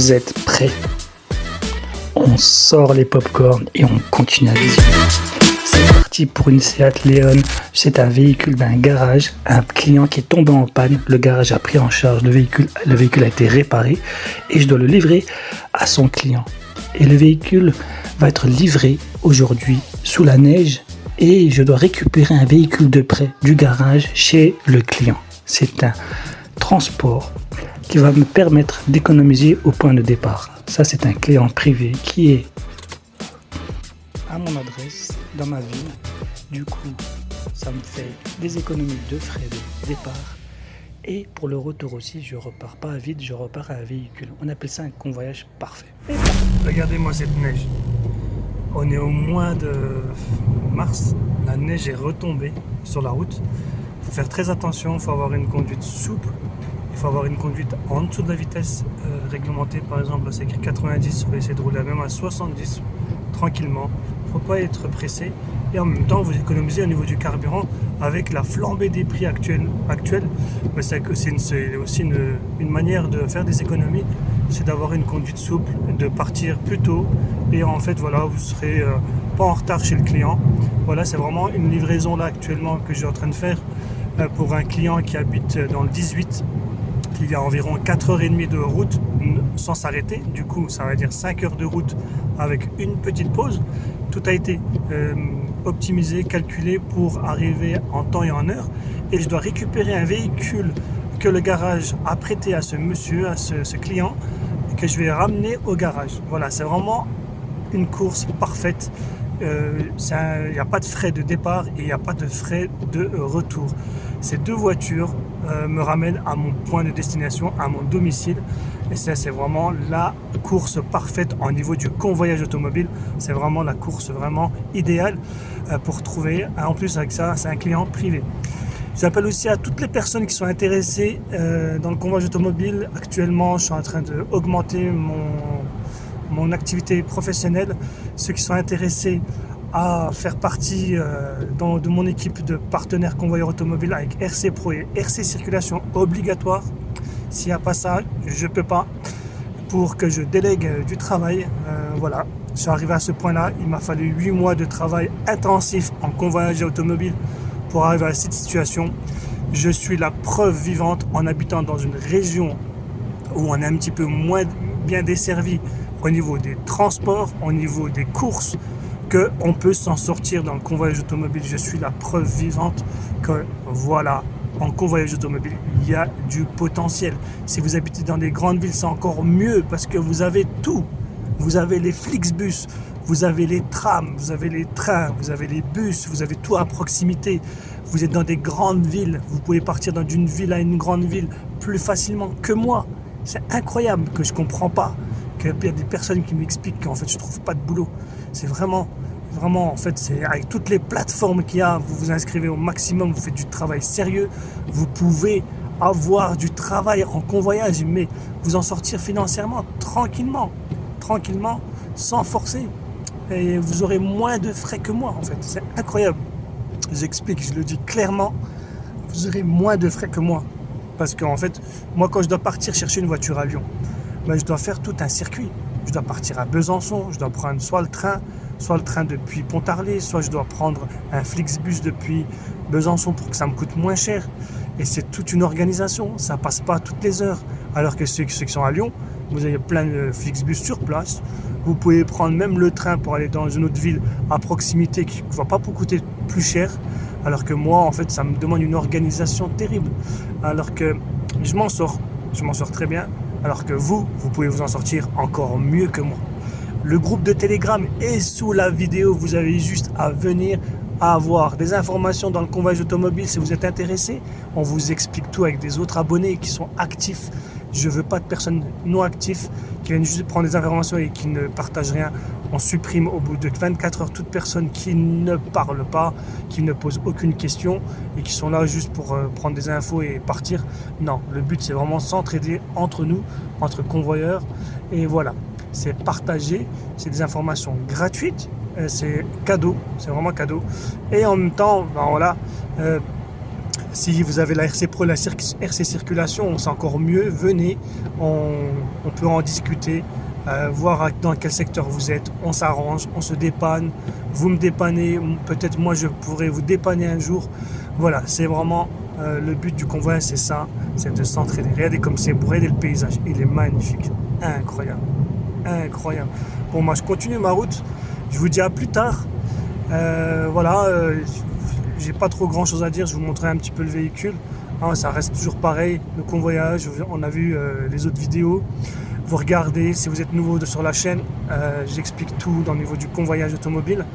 Vous êtes prêts? On sort les pop-corn et on continue à visionner. C'est parti pour une Seat Leon. C'est un véhicule d'un garage. Un client qui est tombé en panne. Le garage a pris en charge le véhicule. Le véhicule a été réparé et je dois le livrer à son client. Et le véhicule va être livré aujourd'hui sous la neige et je dois récupérer un véhicule de prêt du garage chez le client. C'est un transport qui va me permettre d'économiser au point de départ. Ça, c'est un client privé qui est à mon adresse, dans ma ville. Du coup, ça me fait des économies de frais de départ. Et pour le retour aussi, je repars pas à vide, je repars à un véhicule. On appelle ça un convoyage parfait. Regardez-moi cette neige. On est au mois de mars. La neige est retombée sur la route. Il faut faire très attention, il faut avoir une conduite souple. Il faut avoir une conduite en dessous de la vitesse réglementée. Par exemple, là c'est écrit 90, on va essayer de rouler même à 70 tranquillement. Il ne faut pas être pressé. Et en même temps, vous économisez au niveau du carburant avec la flambée des prix actuels. C'est aussi une manière de faire des économies. C'est d'avoir une conduite souple, de partir plus tôt. Et en fait, voilà, vous ne serez pas en retard chez le client. Voilà, c'est vraiment une livraison là actuellement que je suis en train de faire pour un client qui habite dans le 18. Il y a environ 4h30 de route sans s'arrêter. Du coup, ça veut dire 5 heures de route avec une petite pause. Tout a été optimisé, calculé pour arriver en temps et en heure. Et je dois récupérer un véhicule que le garage a prêté à ce monsieur, à ce client, que je vais ramener au garage. Voilà, c'est vraiment une course parfaite. Il n'y a pas de frais de départ et il n'y a pas de frais de retour. Ces deux voitures me ramènent à mon point de destination, à mon domicile. Et ça, c'est vraiment la course parfaite au niveau du convoyage automobile. C'est vraiment la course vraiment idéale pour trouver. En plus, avec ça, c'est un client privé. J'appelle aussi à toutes les personnes qui sont intéressées dans le convoyage automobile. Actuellement, je suis en train d'augmenter mon activité professionnelle. Ceux qui sont intéressés à faire partie de mon équipe de partenaires convoyeurs automobiles avec RC Pro et RC Circulation obligatoire. S'il n'y a pas ça, je ne peux pas. Pour que je délègue du travail, voilà. Je suis arrivé à ce point-là. Il m'a fallu 8 mois de travail intensif en convoyage automobile pour arriver à cette situation. Je suis la preuve vivante en habitant dans une région où on est un petit peu moins bien desservi au niveau des transports, au niveau des courses, qu'on peut s'en sortir dans le convoyage automobile. Je suis la preuve vivante que voilà, en convoyage automobile, il y a du potentiel. Si vous habitez dans des grandes villes, c'est encore mieux parce que vous avez tout. Vous avez les Flixbus, vous avez les trams, vous avez les trains, vous avez les bus, vous avez tout à proximité. Vous êtes dans des grandes villes, vous pouvez partir d'une ville à une grande ville plus facilement que moi. C'est incroyable que je ne comprends pas. Il y a des personnes qui m'expliquent qu'en fait je trouve pas de boulot. C'est vraiment en fait, c'est avec toutes les plateformes qu'il y a, vous vous inscrivez au maximum, vous faites du travail sérieux, vous pouvez avoir du travail en convoyage, mais vous en sortir financièrement tranquillement, sans forcer. Et vous aurez moins de frais que moi en fait. C'est incroyable. J'explique, je le dis clairement, vous aurez moins de frais que moi. Parce qu'en fait, moi quand je dois partir chercher une voiture à Lyon, je dois faire tout un circuit. Je dois partir à Besançon, je dois prendre soit le train depuis Pontarlier, soit je dois prendre un Flixbus depuis Besançon pour que ça me coûte moins cher. Et c'est toute une organisation, ça passe pas toutes les heures. Alors que ceux qui sont à Lyon, vous avez plein de Flixbus sur place. Vous pouvez prendre même le train pour aller dans une autre ville à proximité qui ne va pas vous coûter plus cher. Alors que moi, en fait, ça me demande une organisation terrible. Alors que je m'en sors très bien. Alors que vous pouvez vous en sortir encore mieux que moi. Le groupe de Telegram est sous la vidéo. Vous avez juste à venir avoir des informations dans le convoyage automobile si vous êtes intéressé. On vous explique tout avec des autres abonnés qui sont actifs. Je ne veux pas de personnes non actives qui viennent juste prendre des informations et qui ne partagent rien. On supprime au bout de 24 heures toute personne qui ne parle pas, qui ne pose aucune question et qui sont là juste pour prendre des infos et partir. Non, le but c'est vraiment s'entraider entre nous, entre convoyeurs. Et voilà, c'est partager, c'est des informations gratuites, c'est cadeau, c'est vraiment cadeau. Et en même temps, voilà, Si vous avez la RC Pro, la RC Circulation, c'est encore mieux. Venez, on peut en discuter, voir dans quel secteur vous êtes. On s'arrange, on se dépanne. Vous me dépannez, peut-être moi je pourrais vous dépanner un jour. Voilà, c'est vraiment le but du convoi, c'est ça, c'est de s'entraider. Regardez comme c'est beau, regardez le paysage, il est magnifique, incroyable, incroyable. Bon, moi je continue ma route, je vous dis à plus tard. Voilà, j'ai pas trop grand chose à dire, je vous montrerai un petit peu le véhicule. Ça reste toujours pareil, le convoyage, on a vu les autres vidéos. Vous regardez, si vous êtes nouveau sur la chaîne, j'explique tout dans le niveau du convoyage automobile.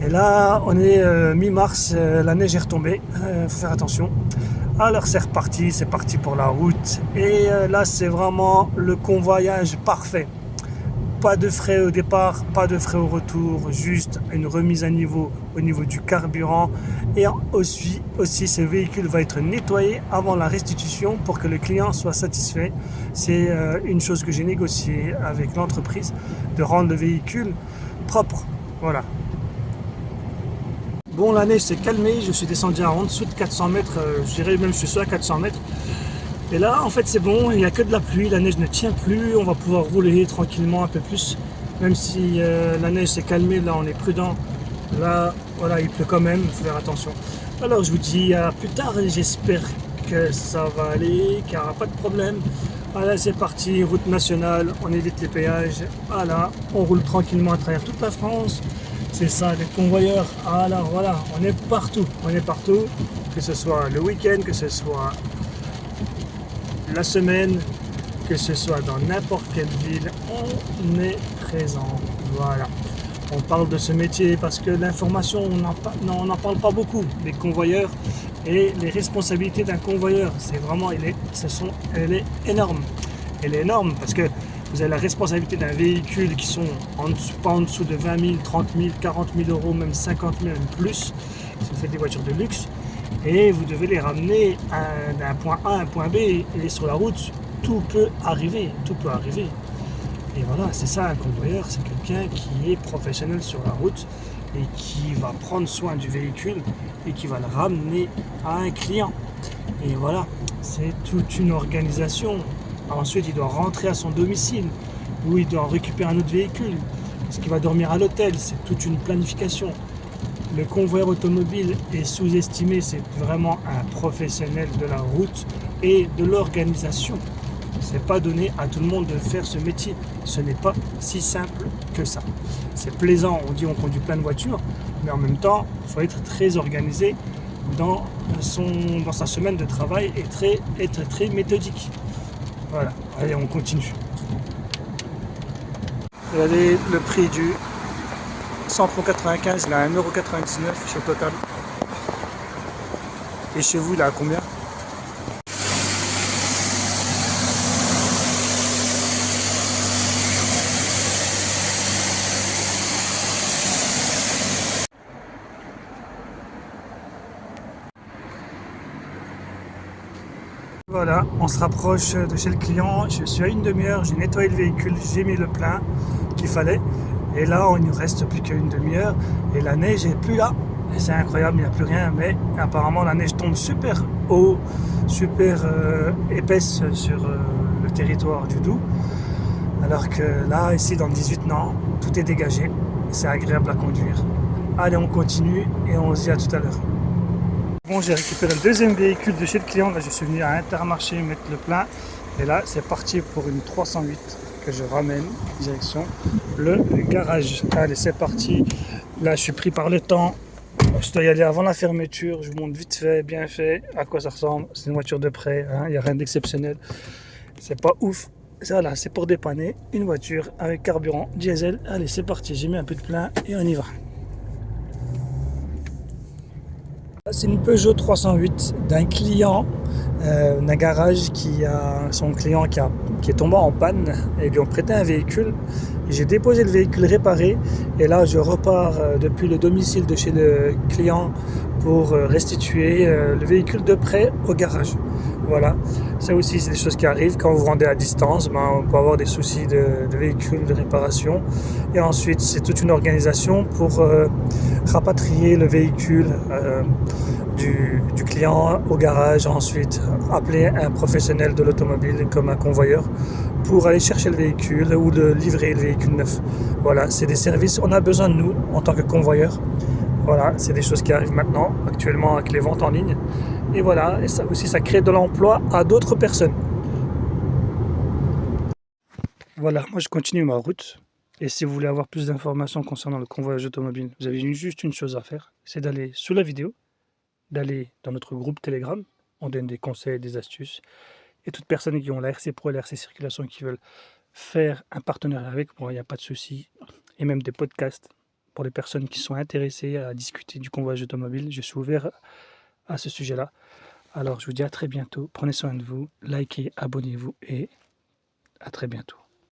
Et là, on est mi-mars, la neige est retombée, faut faire attention. Alors c'est reparti, c'est parti pour la route. Et là, c'est vraiment le convoyage parfait. Pas de frais au départ, pas de frais au retour, juste une remise à niveau au niveau du carburant. Et aussi ce véhicule va être nettoyé avant la restitution pour que le client soit satisfait. C'est une chose que j'ai négociée avec l'entreprise, de rendre le véhicule propre. Voilà. Bon, la neige s'est calmée, je suis descendu en dessous de 400 mètres, je dirais même je suis à 400 mètres. Et là, en fait, c'est bon, il n'y a que de la pluie, la neige ne tient plus, on va pouvoir rouler tranquillement un peu plus. Même si la neige s'est calmée, là, on est prudent. Là, voilà, il pleut quand même, il faut faire attention. Alors, je vous dis à plus tard et j'espère que ça va aller, qu'il n'y aura pas de problème. Voilà, c'est parti, route nationale, on évite les péages. Voilà, on roule tranquillement à travers toute la France. C'est ça, les convoyeurs. Alors voilà, on est partout, que ce soit le week-end, que ce soit la semaine, que ce soit dans n'importe quelle ville, on est présent. Voilà. On parle de ce métier parce que l'information, on n'en parle pas beaucoup. Les convoyeurs et les responsabilités d'un convoyeur, c'est vraiment, elle est énorme. Elle est énorme parce que vous avez la responsabilité d'un véhicule qui sont pas en dessous de 20 000, 30 000, 40 000 euros, même 50 000, même plus, si vous faites des voitures de luxe. Et vous devez les ramener d'un point A à un point B. Et sur la route, tout peut arriver. Et voilà, c'est ça un convoyeur, c'est quelqu'un qui est professionnel sur la route et qui va prendre soin du véhicule et qui va le ramener à un client. Et voilà, c'est toute une organisation. Ensuite, il doit rentrer à son domicile où il doit récupérer un autre véhicule. Est-ce qu'il va dormir à l'hôtel? C'est toute une planification. Le convoyeur automobile est sous-estimé, c'est vraiment un professionnel de la route et de l'organisation. C'est pas donné à tout le monde de faire ce métier. Ce n'est pas si simple que ça. C'est plaisant, on dit on conduit plein de voitures, mais en même temps, il faut être très organisé dans sa semaine de travail et être très méthodique. Voilà, allez, on continue. Regardez le prix du Samplon 95, il est à 1,99 € chez Total. Et chez vous, il est à combien? Voilà, on se rapproche de chez le client. Je suis à une demi-heure, j'ai nettoyé le véhicule, j'ai mis le plein qu'il fallait. Et là, il ne reste plus qu'une demi-heure et la neige n'est plus là. Et c'est incroyable, il n'y a plus rien. Mais apparemment, la neige tombe super haut, super épaisse sur le territoire du Doubs. Alors que là, ici, dans le 18, non, tout est dégagé. C'est agréable à conduire. Allez, on continue et on se dit à tout à l'heure. Bon, j'ai récupéré le deuxième véhicule de chez le client. Là, je suis venu à Intermarché mettre le plein. Et là, c'est parti pour une 308 que je ramène direction le garage. Allez, c'est parti. Là, je suis pris par le temps. Je dois y aller avant la fermeture. Je vous montre vite fait, bien fait, à quoi ça ressemble. C'est une voiture de prêt. Il n'y a rien d'exceptionnel. C'est pas ouf. Voilà, c'est pour dépanner une voiture avec carburant diesel. Allez, c'est parti. J'ai mis un peu de plein et on y va. C'est une Peugeot 308 d'un client, d'un garage son client qui est tombé en panne et lui ont prêté un véhicule. J'ai déposé le véhicule réparé et là je repars depuis le domicile de chez le client pour restituer le véhicule de prêt au garage. Voilà, ça aussi c'est des choses qui arrivent quand vous rendez à distance, on peut avoir des soucis de véhicule, de réparation, et ensuite c'est toute une organisation pour rapatrier le véhicule du client au garage, ensuite appeler un professionnel de l'automobile comme un convoyeur pour aller chercher le véhicule ou de livrer le véhicule neuf. Voilà, c'est des services, on a besoin de nous en tant que convoyeur. Voilà, c'est des choses qui arrivent maintenant, actuellement avec les ventes en ligne. Et voilà, et ça aussi, ça crée de l'emploi à d'autres personnes. Voilà, moi je continue ma route. Et si vous voulez avoir plus d'informations concernant le convoyage automobile, vous avez juste une chose à faire, c'est d'aller sous la vidéo, d'aller dans notre groupe Telegram. On donne des conseils, des astuces. Et toutes personnes qui ont la RC Pro et la RC Circulation qui veulent faire un partenariat avec moi, il n'y a pas de souci. Et même des podcasts pour les personnes qui sont intéressées à discuter du convoyage automobile. Je suis ouvert à ce sujet-là. Alors je vous dis à très bientôt. Prenez soin de vous, likez, abonnez-vous et à très bientôt.